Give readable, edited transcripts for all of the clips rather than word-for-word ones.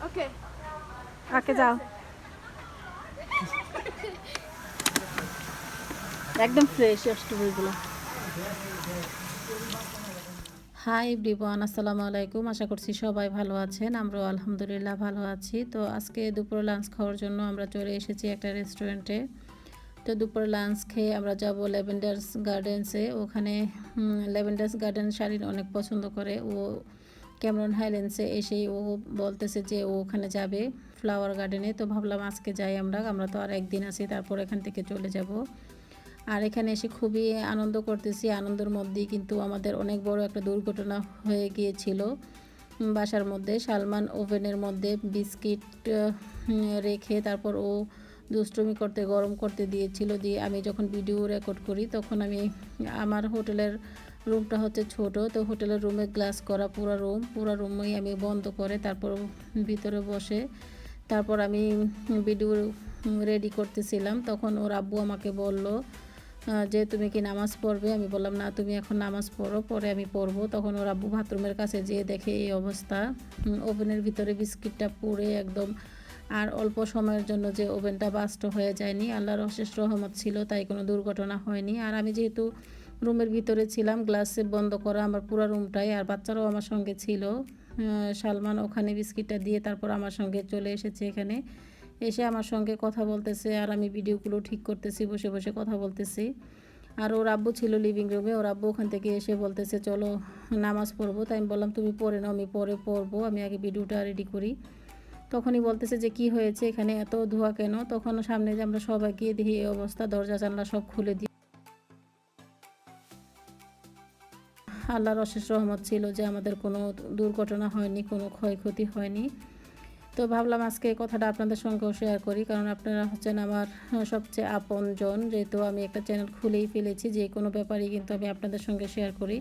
ওকে ওকে যাও একদম fresh স্ট্রবেরিগুলো। Hi everyone, আসসালামু আলাইকুম। আশা করছি সবাই ভালো আছেন, আমরাও আলহামদুলিল্লাহ ভালো আছি। তো আজকে দুপুরে লাঞ্চ খাওয়ার জন্য আমরা চলে এসেছি একটা রেস্টুরেন্টে। তো দুপুরে লাঞ্চ খেয়ে আমরা যাব ল্যাভেন্ডার্স গার্ডেন্সে। ওখানে ল্যাভেন্ডার্স গার্ডেন শালীন অনেক পছন্দ করে। ও ক্যামেরন হাইল্যান্ডসে এসেই ও বলতেছে যে ও ওখানে যাবে ফ্লাওয়ার গার্ডেনে। তো ভাবলাম আজকে যাই আমরা তো আর একদিন আছি, তারপর এখান থেকে চলে যাব। আর এখানে এসে খুবই আনন্দ করতেছি। আনন্দের মধ্যেই কিন্তু আমাদের অনেক বড় একটা দুর্ঘটনা হয়ে গিয়েছিল বাসার মধ্যে। সালমান ওভেনের মধ্যে বিস্কিট রেখে তারপর ও দুষ্টুমি করতে গরম করতে দিয়েছিল। দিয়ে আমি যখন ভিডিও রেকর্ড করি তখন আমি আমার হোটেলের রুমটা হচ্ছে ছোট, তো হোটেলের রুমে গ্লাস করা পুরো রুমেই আমি বন্ধ করে তারপর ভিতরে বসে তারপর আমি ভিডিও রেডি করতেছিলাম। তখন ওর আব্বু আমাকে বলল যে তুমি কি নামাজ পড়বে। আমি বললাম না, তুমি এখন নামাজ পড়ো, পরে আমি পড়বো। তখন ওর আব্বু বাথরুমের কাছে যেয়ে দেখে এই অবস্থা, ওভেনের ভিতরে বিস্কিটটা পুড়ে একদম। আর অল্প সময়ের জন্য যে ওভেনটা বাস্ট হয়ে যায়নি, আল্লাহর অশেষ রহমত ছিল, তাই কোনো দুর্ঘটনা হয়নি। আর আমি যেহেতু রুমের ভিতরে ছিলাম, গ্লাসে বন্ধ করা আমার পুরো রুমটাই, আর বাচ্চারাও আমার সঙ্গে ছিল। সালমান ওখানে বিস্কিটটা দিয়ে তারপর আমার সঙ্গে চলে এসেছে এখানে, এসে আমার সঙ্গে কথা বলতেছে আর আমি ভিডিওগুলো ঠিক করতেছি, বসে বসে কথা বলতেছি। আর ওর আব্বু ছিল লিভিং রুমে, ওর আব্বু ওখান থেকে এসে বলতেছে চলো নামাজ পড়বো। তাই আমি বললাম তুমি পড়ে নাও, আমি পরে পড়বো, আমি আগে ভিডিওটা রেডি করি। তখনই বলতেছে যে কি হয়েছে, এখানে এত ধোঁয়া কেন। তখন সামনে যে আমরা সবাই গিয়ে দেখি এই অবস্থা, দরজা জানলা সব খুলে দিয়ে। আল্লাহর অশেষ রহমত ছিল যে আমাদের কোনো দুর্ঘটনা হয়নি, কোনো ক্ষয়ক্ষতি হয়নি। তো ভাবলাম আজকে এই কথাটা আপনাদের সঙ্গেও শেয়ার করি, কারণ আপনারা হচ্ছেন আমার সবচেয়ে আপনজন। যেহেতু আমি একটা চ্যানেল খুলেই ফেলেছি, যে কোনো ব্যাপারই কিন্তু আমি আপনাদের সঙ্গে শেয়ার করি।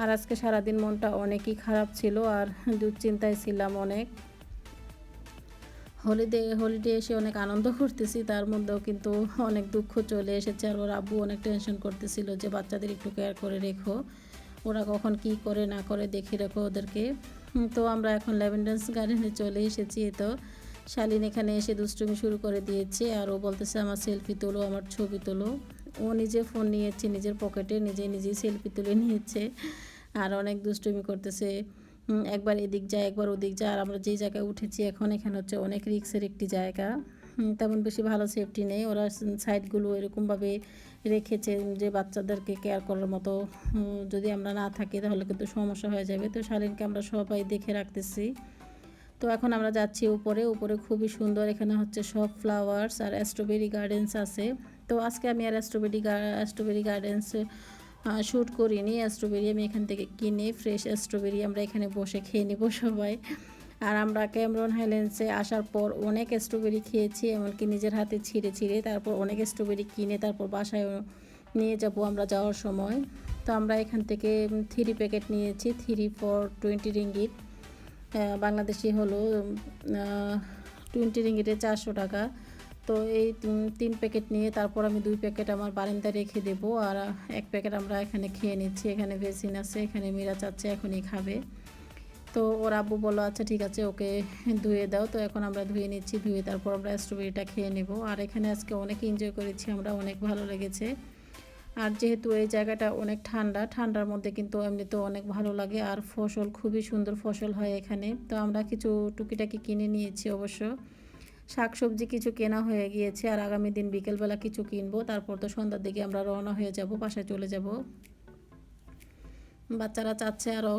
আর আজকে সারাদিন মনটা অনেকই খারাপ ছিল আর দুশ্চিন্তায় ছিলাম অনেক। হলিডে এসে অনেক আনন্দ করতেছি, তার মধ্যেও কিন্তু অনেক দুঃখ চলে এসেছে। আর ওর আব্বু অনেক টেনশন করতেছিল যে বাচ্চাদের একটু কেয়ার করে রেখো, ওরা কখন কি করে না করে দেখে রেখো ওদেরকে। তো আমরা এখন ল্যাভেন্ডার্স গার্ডেনে চলে এসেছি। তো শালীন এখানে এসে দুষ্টুমি শুরু করে দিয়েছে, আর ও বলতেছে আমার সেলফি তোলো, আমার ছবি তোলো। ও নিজে ফোন নিয়েছে নিজের পকেটে, নিজেই সেলফি তুলে নিয়েছে আর অনেক দুষ্টুমি করতেছে। একবার এদিক যায় একবার ওদিক যায়। আর আমরা যেই জায়গায় উঠেছি এখন, এখানে হচ্ছে অনেক রিক্সের একটি জায়গা, তেমন বেশি ভালো সেফটি নেই। ওরা সাইডগুলো এরকমভাবে রেখেছে যে বাচ্চাদেরকে কেয়ার করার মতো যদি আমরা না থাকি তাহলে কিন্তু সমস্যা হয়ে যাবে। তো শালীনকে আমরা সবাই দেখে রাখতেছি। তো এখন আমরা যাচ্ছি উপরে খুবই সুন্দর, এখানে হচ্ছে সব ফ্লাওয়ার্স আর স্ট্রবেরি গার্ডেন্স আছে। তো আজকে আমি আর স্ট্রবেরি গার্ডেন্স শ্যুট করিনি। স্ট্রবেরি আমি এখান থেকে কিনে ফ্রেশ স্ট্রবেরি আমরা এখানে বসে খেয়ে নেব সবাই। আর আমরা ক্যামেরন হাইল্যান্ডসে আসার পর অনেক স্ট্রবেরি খেয়েছি, এমনকি নিজের হাতে ছিঁড়ে তারপর অনেক স্ট্রবেরি কিনে তারপর বাসায় নিয়ে যাব আমরা যাওয়ার সময়। তো আমরা এখান থেকে 3 প্যাকেট নিয়েছি, 3 ফর 20 রিঙ্গিট, বাংলাদেশি হলো 20 রিঙ্গিটে 400 টাকা। তো এই 3 প্যাকেট নিয়ে তারপর আমি 2 প্যাকেট আমার বারান্দায় রেখে দেবো, আর 1 প্যাকেট আমরা এখানে খেয়ে নিচ্ছি। এখানে ভেসিন আছে, এখানে মিরা চাচ্ছে এখনই খাবে। তো ওর আব্বু বললো আচ্ছা ঠিক আছে, ওকে ধুয়ে দাও। তো এখন আমরা ধুয়ে নিচ্ছি, ধুয়ে তারপর আমরা স্ট্রবেরিটা খেয়ে নেব। আর এখানে আজকে অনেক এনজয় করেছি আমরা, অনেক ভালো লেগেছে। আর যেহেতু এই জায়গাটা অনেক ঠান্ডার মধ্যে কিন্তু এমনিতেও অনেক ভালো লাগে। আর ফসল খুবই সুন্দর ফসল হয় এখানে। তো আমরা কিছু টুকিটাকি কিনে নিয়েছি অবশ্য, শাকসবজি কিছু কেনা হয়ে গিয়েছে। আর আগামী দিন বিকেলবেলা কিছু কিনবো, তারপর তো সন্ধ্যার দিকে আমরা রওনা হয়ে যাব, বাসায় চলে যাব। বাচ্চারা চাচ্ছে আরও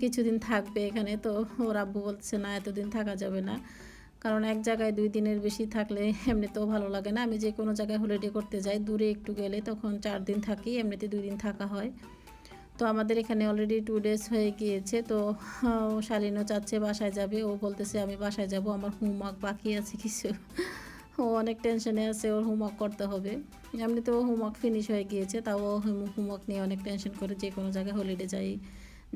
কিছুদিন থাকবে এখানে। তো ওর আব্বু বলছে না, এতদিন থাকা যাবে না, কারণ এক জায়গায় 2 দিনের বেশি থাকলে এমনিতেও ভালো লাগে না। আমি যে কোনো জায়গায় হলিডে করতে যাই, দূরে একটু গেলে তখন 4 দিন থাকি, এমনিতে 2 দিন থাকা হয়। তো আমাদের এখানে অলরেডি 2 ডেজ হয়ে গিয়েছে। তো শালীনও চাচ্ছে বাসায় যাবে, ও বলতেছে আমি বাসায় যাব, আমার হোমওয়ার্ক বাকি আছে কিছু। ও অনেক টেনশনে আছে, ওর হোমওয়ার্ক করতে হবে। এমনিতে ও হোমওয়ার্ক ফিনিশ হয়ে গিয়েছে, তাও ও হোমওয়ার্ক নিয়ে অনেক টেনশন করে। যে কোনো জায়গায় হলিডে যাই,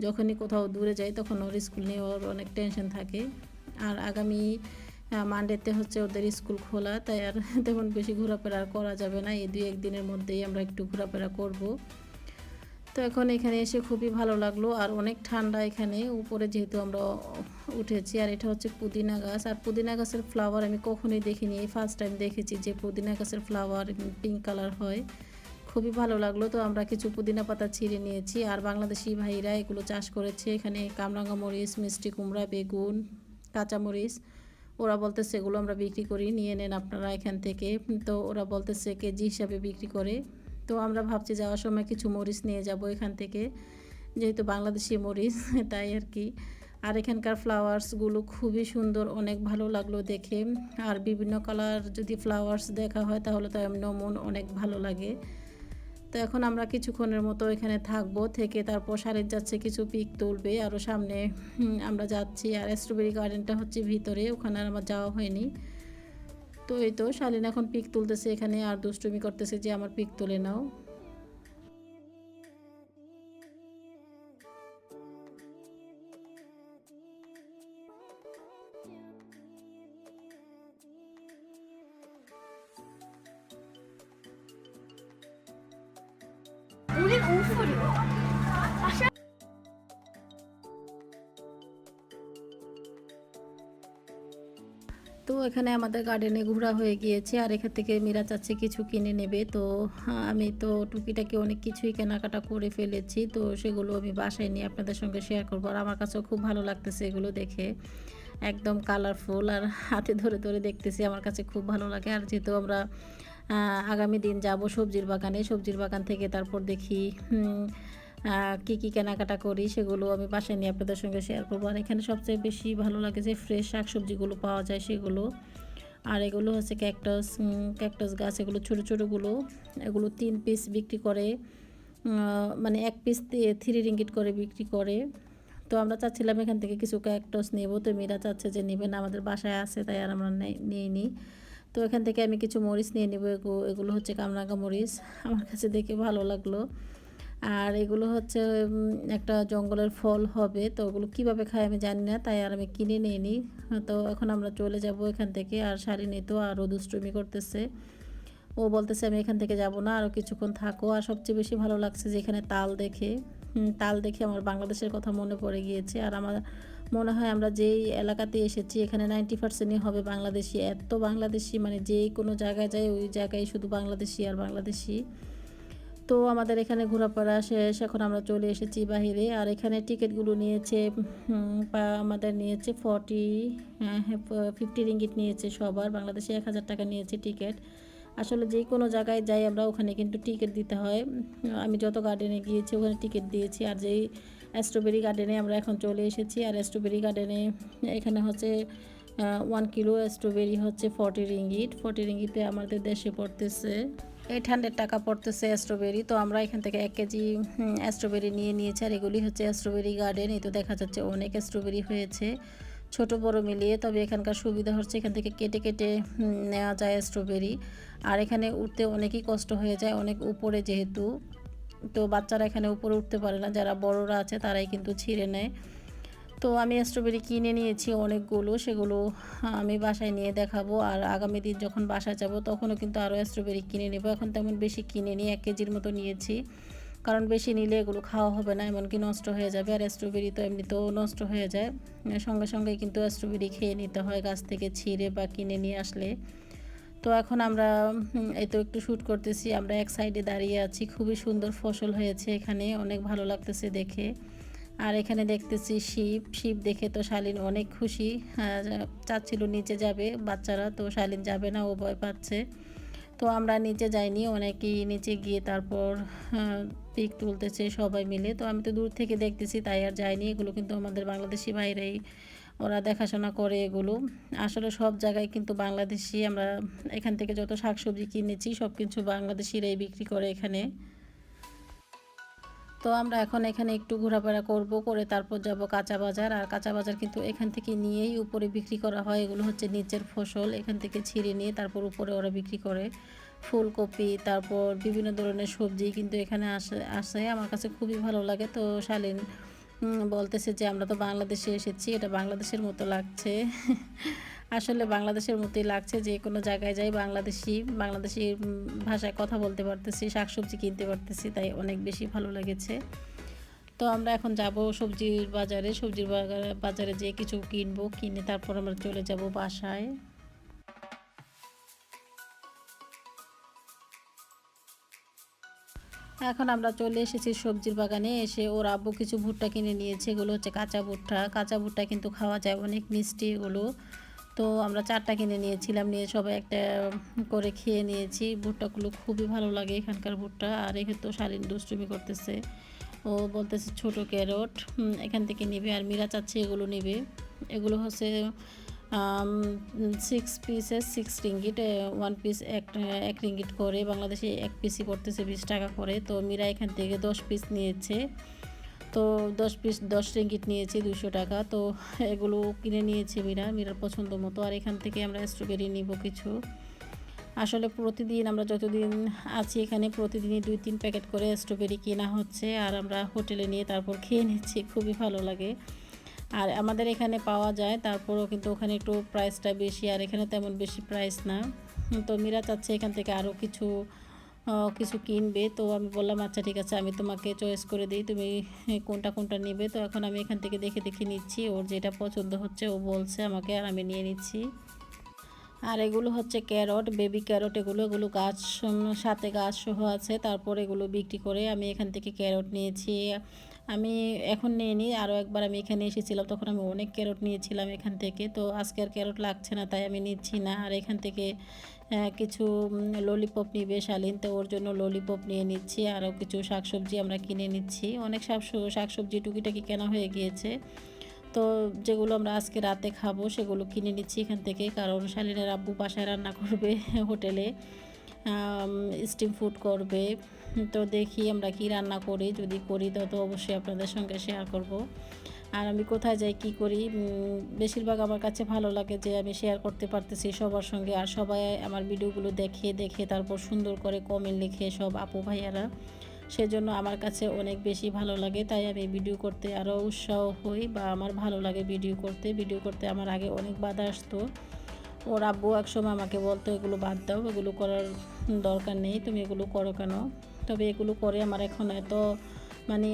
যখনই কোথাও দূরে যাই তখন ওর স্কুল নিয়ে ওর অনেক টেনশন থাকে। আর আগামী মানডেতে হচ্ছে ওদের স্কুল খোলা, তাই আর তেমন বেশি ঘোরাফেরা করা যাবে না। এই 2-1 দিনের মধ্যেই আমরা একটু ঘোরাফেরা করব। তো এখন এখানে এসে খুবই ভালো লাগলো, আর অনেক ঠান্ডা এখানে উপরে যেহেতু আমরা উঠেছি। আর এটা হচ্ছে পুদিনা গাছ, আর পুদিনা গাছের ফ্লাওয়ার আমি কখনোই দেখিনি, এই ফার্স্ট টাইম দেখেছি যে পুদিনা গাছের ফ্লাওয়ার পিঙ্ক কালার হয়। খুবই ভালো লাগলো। তো আমরা কিছু পুদিনা পাতা ছিঁড়ে নিয়েছি, আর বাংলাদেশি ভাইরা এগুলো চাষ করেছে। এখানে কামরাঙা মরিচ, মিষ্টি কুমড়া, বেগুন, কাঁচামরিচ, ওরা বলতেছে এগুলো আমরা বিক্রি করি, নিয়ে নেন আপনারা এখান থেকে। তো ওরা বলতেছে কেজি হিসাবে বিক্রি করে। তো আমরা ভাবছি যাওয়ার সময় কিছু মরিচ নিয়ে যাব এখান থেকে, যেহেতু বাংলাদেশি মরিচ তাই আর কি। আর এখানকার ফ্লাওয়ার্সগুলো খুবই সুন্দর, অনেক ভালো লাগলো দেখে। আর বিভিন্ন কালার যদি ফ্লাওয়ার্স দেখা হয় তাহলে তো এমন মন অনেক ভালো লাগে। তো এখন আমরা কিছুক্ষণের মতো এখানে থাকবো, থেকে তারপর শালিন যাচ্ছে কিছু পিক তুলবে আরও সামনে। আমরা যাচ্ছি। আর স্ট্রবেরি গার্ডেনটা হচ্ছে ভিতরে, ওখানে আর আমার যাওয়া হয়নি। তো এই তো শালিন এখন পিক তুলতেছে এখানে, আর দুষ্টুমি করতেছে যে আমার পিক তুলে নাও। 우린 오프리고. তো এখানে আমাদের গার্ডেনে ঘোরা হয়ে গিয়েছে, আর এখান থেকে মীরা চাচ্ছে কিছু কিনে নেবে। তো আমি তো টুকিটাকি অনেক কিছুই কেনাকাটা করে ফেলেছি, তো সেগুলো আমি বাসায় নিয়ে আপনাদের সঙ্গে শেয়ার করবো। আর আমার কাছেও খুব ভালো লাগতেছে এগুলো দেখে, একদম কালারফুল, আর হাতে ধরে ধরে দেখতেছি, আমার কাছে খুব ভালো লাগে। আর যেহেতু আমরা আগামী দিন যাব সবজির বাগানে, সবজির বাগান থেকে তারপর দেখি কী কী কেনাকাটা করি, সেগুলো আমি বাসায় নিয়ে আপনাদের সঙ্গে শেয়ার করবো। আর এখানে সবচেয়ে বেশি ভালো লাগে যে ফ্রেশ শাকসবজিগুলো পাওয়া যায় সেগুলো। আর এগুলো হচ্ছে ক্যাকটাস গাছ, এগুলো ছোটো ছোটোগুলো, এগুলো 3 পিস বিক্রি করে, মানে 1 পিস 3 রিঙ্গিট করে বিক্রি করে। তো আমরা চাচ্ছিলাম এখান থেকে কিছু ক্যাকটাস নেব, তো মীরা চাচ্ছে যে নেবেন, আমাদের বাসায় আছে তাই আর আমরা নিয়ে নিই। তো এখান থেকে আমি কিছু মরিচ নিয়ে নেব, এগুলো হচ্ছে কামরাঙা মরিচ, আমার কাছে দেখে ভালো লাগলো। আর এগুলো হচ্ছে একটা জঙ্গলের ফল হবে, তো ওগুলো কীভাবে খায় আমি জানি না, তাই আর আমি কিনে নিয়ে নিই। তো এখন আমরা চলে যাব এখান থেকে। আর শালিনী তো আরও দুষ্টুমি করতেছে, ও বলতেছে আমি এখান থেকে যাব না, আরও কিছুক্ষণ থাকো। আর সবচেয়ে বেশি ভালো লাগছে যে এখানে তাল দেখে আমার বাংলাদেশের কথা মনে পড়ে গিয়েছে। আর আমার মনে হয় আমরা যেই এলাকাতে এসেছি এখানে 90%ই হবে বাংলাদেশি, এত বাংলাদেশি, মানে যেই কোনো জায়গায় যায় ওই জায়গায় শুধু বাংলাদেশি আর বাংলাদেশি। তো আমাদের এখানে ঘোরাফেরা শেষ, এখন আমরা চলে এসেছি বাহিরে। আর এখানে টিকিটগুলো নিয়েছে, আমাদের নিয়েছে 50 রিঙ্গিট নিয়েছে সবার, বাংলাদেশে 1000 টাকা নিয়েছে টিকিট। আসলে যে কোনো জায়গায় যাই আমরা ওখানে কিন্তু টিকিট দিতে হয়। আমি যত গার্ডেনে গিয়েছি ওখানে টিকিট দিয়েছি। আর যেই স্ট্রবেরি গার্ডেনে আমরা এখন চলে এসেছি, আর স্ট্রবেরি গার্ডেনে এখানে হচ্ছে 1 কিলো স্ট্রবেরি হচ্ছে 40 রিঙ্গিতে আমাদের দেশে পড়তেছে 800 টাকা পড়তেছে স্ট্রবেরি। তো আমরা এখান থেকে 1 কেজি স্ট্রবেরি নিয়ে নিয়েছি। আর এগুলি হচ্ছে স্ট্রবেরি গার্ডেন, এই তো দেখা যাচ্ছে অনেক স্ট্রবেরি হয়েছে, ছোট বড় মিলিয়ে। তবে এখানকার সুবিধা হচ্ছে এখান থেকে কেটে কেটে নেওয়া যায় স্ট্রবেরি। আর এখানে উঠতে অনেকই কষ্ট হয়ে যায়, অনেক উপরে যেহেতু, তো বাচ্চারা এখানে উপরে উঠতে পারে না, যারা বড়রা আছে তারাই কিন্তু ছিঁড়ে নেয়। তো আমি স্ট্রবেরি কিনে নিয়েছি অনেকগুলো, সেগুলো আমি বাসায় নিয়ে দেখাবো। আর আগামী দিন যখন বাসায় যাব তখনও কিন্তু আরও স্ট্রবেরি কিনে নেব। এখন তেমন বেশি কিনে নিই, 1 কেজির মতো নিয়েছি, কারণ বেশি নিলে এগুলো খাওয়া হবে না, এমনকি নষ্ট হয়ে যাবে। আর স্ট্রবেরি তো এমনিতেও নষ্ট হয়ে যায়, সঙ্গে সঙ্গে কিন্তু স্ট্রবেরি খেয়ে নিতে হয় গাছ থেকে ছিঁড়ে বা কিনে নিয়ে আসলে। তো এখন আমরা এই তো একটু শ্যুট করতেছি, আমরা এক সাইডে দাঁড়িয়ে আছি, খুবই সুন্দর ফসল হয়েছে এখানে, অনেক ভালো লাগতেছে দেখে। আর এখানে দেখতেছি শিপ দেখে তো শালিন অনেক খুশি, চাচ্ছিল নিচে যাবে বাচ্চারা, তো শালিন যাবে না, ও ভয় পাচ্ছে। তো আমরা নিচে যাইনি, অনেকেই নিচে গিয়ে তারপর পিক তুলতেছে সবাই মিলে। তো আমি তো দূর থেকে দেখতেছি তাই আর যাইনি, এগুলো কিন্তু আমাদের বাংলাদেশি ভাইরাই ওরা দেখাশোনা করে এগুলো। আসলে সব জায়গায় কিন্তু বাংলাদেশি, আমরা এখান থেকে যত শাকসবজি কিনেছি সব কিছু বাংলাদেশিরাই বিক্রি করে এখানে। তো আমরা এখন এখানে একটু ঘোরাফেরা করব, করে তারপর যাব কাঁচা বাজার। আর কাঁচা বাজার কিন্তু এখান থেকে নিয়েই উপরে বিক্রি করা হয়, এগুলো হচ্ছে নিচের ফসল, এখান থেকে ছিঁড়ে নিয়ে তারপর উপরে ওরা বিক্রি করে। ফুলকপি, তারপর বিভিন্ন ধরনের সবজি কিন্তু এখানে আসে, আমার কাছে খুবই ভালো লাগে। তো শালীন বলতেছে যে আমরা তো বাংলাদেশে এসেছি, এটা বাংলাদেশের মতো লাগছে। আসলে বাংলাদেশের মতোই লাগছে, যে কোনো জায়গায় যাই বাংলাদেশি ভাষায় কথা বলতে পারতেছি, শাকসবজি কিনতে পারতেছি, তাই অনেক বেশি ভালো লেগেছে। তো আমরা এখন যাব সবজির বাজারে যেয়ে কিছু কিনবো, কিনে তারপর আমরা চলে যাব বাসায়। এখন আমরা চলে এসেছি সবজির বাগানে। এসে ওর আব্বু কিছু ভুট্টা কিনে নিয়েছে। এগুলো হচ্ছে কাঁচা ভুট্টা কিন্তু খাওয়া যায়, অনেক মিষ্টি এগুলো। তো আমরা 4টা কিনে নিয়েছিলাম, নিয়ে সবাই একটা করে খেয়ে নিয়েছি। ভুট্টাগুলো খুবই ভালো লাগে এখানকার ভুট্টা। আর এখানে তো শালীন দুষ্টুমি করতেছে, ও বলতেছে ছোট ক্যারট এখান থেকে নেবে, আর মীরা চাচ্ছে এগুলো নেবে। এগুলো হচ্ছে 6 পিসের 6 রিঙ্গিট, 1 পিস 1 রিঙ্গিট করে, বাংলাদেশে 1 পিসই পড়তেছে 20 টাকা করে। তো মীরা এখান থেকে 10 পিস নিয়েছে। তো 10 রিঙ্গিট নিয়েছি, 200 টাকা। তো এগুলো কিনে নিয়েছে মীরার পছন্দ মতো। আর এখান থেকে আমরা স্ট্রবেরি নিব কিছু। আসলে প্রতিদিন আমরা যতদিন আছি এখানে, প্রতিদিনই 2-3 প্যাকেট করে স্ট্রবেরি কেনা হচ্ছে, আর আমরা হোটেলে নিয়ে তারপর খেয়ে নিচ্ছি। খুবই ভালো লাগে। আর আমাদের এখানে পাওয়া যায়, তারপরেও কিন্তু ওখানে একটু প্রাইসটা বেশি, আর এখানে তেমন বেশি প্রাইস না। তো মীরা চাচ্ছে এখান থেকে আরও কিছু কিনবে। তো আমি বললাম আচ্ছা ঠিক আছে, আমি তোমাকে চয়েস করে দিই, তুমি কোনটা নেবে। তো এখন আমি এখান থেকে দেখে নিচ্ছি, ওর যেটা পছন্দ হচ্ছে ও বলছে আমাকে, আর আমি নিয়ে নিচ্ছি। আর এগুলো হচ্ছে ক্যারট, বেবি ক্যারট। এগুলো সাথে গাছ সহ আছে। তারপর এগুলো বিক্রি করে আমি এখান থেকে ক্যারট নিয়েছি। আমি এখন নিইনি, আরও একবার আমি এখানে এসেছিলাম, তখন আমি অনেক ক্যারট নিয়েছিলাম এখান থেকে। তো আজকে আর ক্যারট লাগছে না, তাই আমি নিচ্ছি না। আর এখান থেকে কিছু ললিপপ নিবে শালীন, তো ওর জন্য ললিপপ নিয়ে নিচ্ছি। আরও কিছু শাকসবজি আমরা কিনে নিচ্ছি। অনেক শাকসবজি টুকিটাকি কেনা হয়ে গিয়েছে। তো যেগুলো আমরা আজকে রাতে খাবো সেগুলো কিনে নিচ্ছি এখান থেকে, কারণ শালীনের আব্বু বাসায় রান্না করবে হোটেলে, স্টিম ফুড করবে। তো দেখি আমরা কি রান্না করি, যদি করি তো অবশ্যই আপনাদের সঙ্গে শেয়ার করব। আর আমি কোথায় যাই কি করি, বেশিরভাগ আমার কাছে ভালো লাগে যে আমি শেয়ার করতে পারতেছি সবার সঙ্গে, আর সবাই আমার ভিডিওগুলো দেখে তারপর সুন্দর করে কমেন্ট লিখে, সব আপু ভাইয়ারা। সেজন্য আমার কাছে অনেক বেশি ভালো লাগে, তাই আমি ভিডিও করতে আরও উৎসাহ হই, বা আমার ভালো লাগে ভিডিও করতে আমার আগে অনেক বাধা আসতো। ওর আব্বু একসময় আমাকে বলতো এগুলো বাদ দাও, এগুলো করার দরকার নেই, তুমি এগুলো করো কেন। তবে এগুলো করে আমার এখন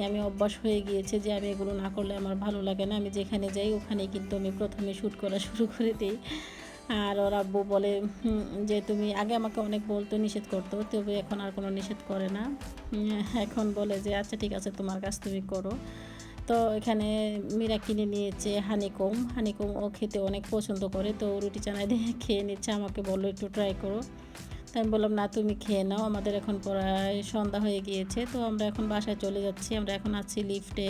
আমি অভ্যাস হয়ে গিয়েছে যে আমি এগুলো না করলে আমার ভালো লাগে না। আমি যেখানে যাই ওখানেই কিন্তু আমি প্রথমে শ্যুট করা শুরু করে দিই। আর ওর আব্বু বলে যে তুমি আগে আমাকে অনেক বলতো, নিষেধ করতো, তবে এখন আর কোনো নিষেধ করে না। এখন বলে যে আচ্ছা ঠিক আছে, তোমার কাজ তুমি করো। তো এখানে মীরা কিনে নিয়েছে হানিকম ও খেতে অনেক পছন্দ করে। তো রুটি চানায় দিয়ে খেয়ে নিচ্ছে, আমাকে বললো একটু ট্রাই করো। তো আমি বললাম না, তুমি খেয়ে নাও, আমাদের এখন প্রায় সন্ধ্যা হয়ে গিয়েছে। তো আমরা এখন বাসায় চলে যাচ্ছি। আমরা এখন আছি লিফটে,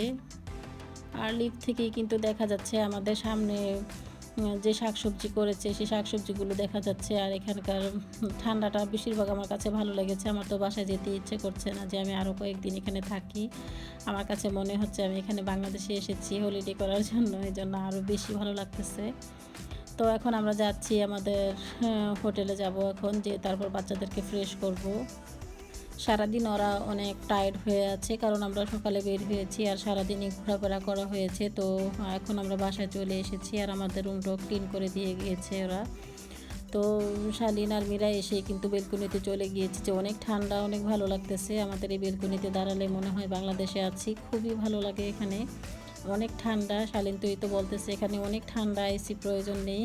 আর লিফট থেকেই কিন্তু দেখা যাচ্ছে আমাদের সামনে যে শাকসবজি করেছে সেই শাকসবজিগুলো দেখা যাচ্ছে। আর এখানকার ঠান্ডাটা বেশিরভাগ আমার কাছে ভালো লেগেছে। আমার তো বাসায় যেতে ইচ্ছে করছে না যে আমি আরও কয়েকদিন এখানে থাকি। আমার কাছে মনে হচ্ছে আমি এখানে বাংলাদেশে এসেছি হলিডে করার জন্য, এই জন্য আরও বেশি ভালো লাগতেছে। তো এখন আমরা যাচ্ছি আমাদের হোটেলে যাব এখন, যে তারপর বাচ্চাদেরকে ফ্রেশ করব। সারাদিন ওরা অনেক টায়ার্ড হয়ে আছে, কারণ আমরা সকালে বের হয়েছি আর সারাদিনই ঘোরাফেরা করা হয়েছে। তো এখন আমরা বাসায় চলে এসেছি, আর আমাদের রুমটাও ক্লিন করে দিয়ে গিয়েছে ওরা। তো শালীন আর মীরা এসে কিন্তু বেলকনিতে চলে গিয়েছে, যে অনেক ঠান্ডা, অনেক ভালো লাগতেছে। আমাদের এই বেলকনিতে দাঁড়ালে মনে হয় বাংলাদেশে আছি, খুবই ভালো লাগে এখানে, অনেক ঠান্ডা। শালীন তো বলতেছে এখানে অনেক ঠান্ডা, এসি প্রয়োজন নেই।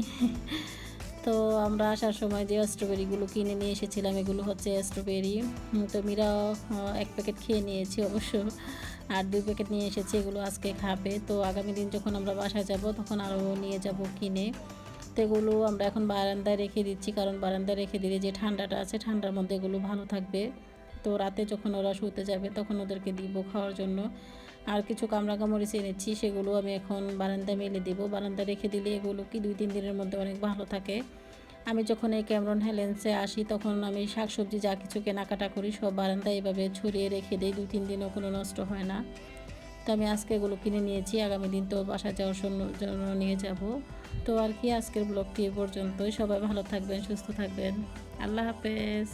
তো আমরা আসার সময় যে স্ট্রবেরিগুলো কিনে নিয়ে এসেছিলাম, এগুলো হচ্ছে স্ট্রবেরি। তো মীরা 1 প্যাকেট খেয়ে নিয়েছি অবশ্য, আর 2 প্যাকেট নিয়ে এসেছি, এগুলো আজকে খাবে। তো আগামী দিন যখন আমরা বাসায় যাব তখন আরও নিয়ে যাব কিনে। তো এগুলো আমরা এখন বারান্দায় রেখে দিচ্ছি, কারণ বারান্দায় রেখে দিলে যে ঠান্ডাটা আছে ঠান্ডার মধ্যে এগুলো ভালো থাকবে। তো রাতে যখন ওরা শুতে যাবে তখন ওদেরকে দিব খাওয়ার জন্য। আর কিছু কামড়াকামড়ি এনেছি, সেগুলো আমি এখন বারান্দায় মেলে দেবো। বারান্দায় রেখে দিলে এগুলো কি 2-3 দিনের মধ্যে অনেক ভালো থাকে। আমি যখন এই ক্যামেরন হেলেন্সে আসি তখন আমি শাকসবজি যা কিছু কেনাকাটা করি সব বারান্দায় এভাবে ছড়িয়ে রেখে দিই, 2-3 দিনও কোনো নষ্ট হয় না। তো আমি আজকে এগুলো কিনে নিয়েছি, আগামী দিন তো বাসায় যাওয়ার জন্য নিয়ে যাব। তো আর কি, আজকের ব্লগটি এ পর্যন্তই। সবাই ভালো থাকবেন, সুস্থ থাকবেন। আল্লাহ হাফেজ।